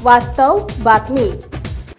वास्तव बातमी।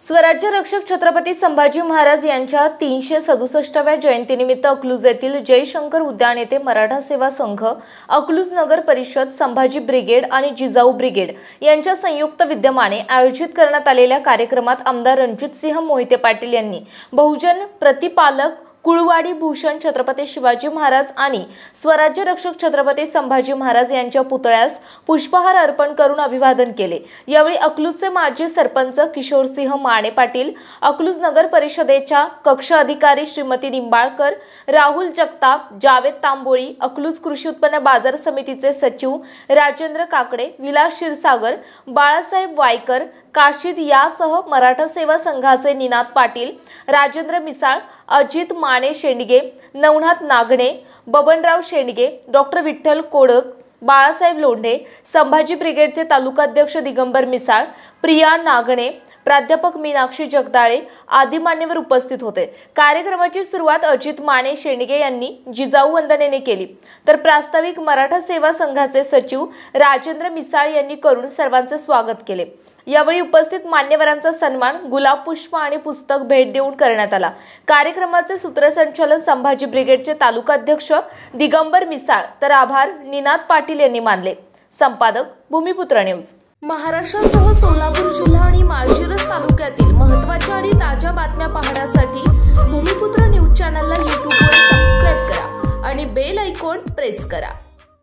स्वराज्य रक्षक छत्रपती संभाजी महाराज यांच्या 367व्या जयंतीनिमित्त अकलूज येथील जयशंकर उद्यान येथे मराठा सेवा संघ, अकलूज नगर परिषद, संभाजी ब्रिगेड आणि जिजाऊ ब्रिगेड यांच्या संयुक्त विद्यमाने आयोजित करण्यात आलेल्या कार्यक्रमात आमदार रणजितसिंह मोहिते पाटील यांनी बहुजन प्रतिपालक कुळवाडी भूषण छत्रपती शिवाजी महाराज आणि स्वराज्य रक्षक छत्रपती संभाजी महाराज यांच्या पुतळ्यास पुष्पहार अर्पण करून अभिवादन केले। यावेळी अकलूजचे माजी सरपंच किशोरसिंह माने पाटील, अकलूज नगर परिषदेच्या कक्ष अधिकारी श्रीमती निंबाळकर, राहुल जगताप, जावेद तांबोळी, अकलूज कृषी उत्पन्न बाजार समितीचे सचिव राजेंद्र काकडे, विलास क्षीरसागर, बाळासाहेब वायकर, काशीद यासह मराठा सेवा संघाचे निनाद पाटील, राजेंद्र मिसाळ, अजित माने शेंडगे, नवनाथ नागणे, बबनराव शेंडगे, डॉक्टर विठ्ठल कोडक, बाळासाहेब लोंढे, संभाजी ब्रिगेडचे तालुकाध्यक्ष दिगंबर मिसाळ, प्रिया नागणे, प्राध्यापक मीनाक्षी जगदाळे आदी मान्यवर उपस्थित होते। कार्यक्रमाची सुरुवात अजित माने शेंडगे यांनी जिजाऊ वंदनेने केली, तर प्रास्ताविक मराठा सेवा संघाचे सचिव राजेंद्र मिसाळ यांनी करून सर्वांचे स्वागत केले। यावेळी उपस्थित मान्यवरांचा सन्मान गुलाब पुष्प आणि पुस्तक भेट देऊन करण्यात आला। कार्यक्रमाचे सूत्रसंचालन संभाजी ब्रिगेडचे तालुकाध्यक्ष दिगंबर मिसाळ तर आभार निनाद पाटील यांनी मानले। संपादक भूमिपुत्र न्यूज। महाराष्ट्रासह सोलापूर जिल्हा आणि माळशिरस तालुक्यातील महत्त्वाच्या आणि ताज्या बातम्या पाहण्यासाठी भूमिपुत्र न्यूज चॅनलला YouTube वर सबस्क्राइब करा आणि बेल आयकॉन प्रेस करा।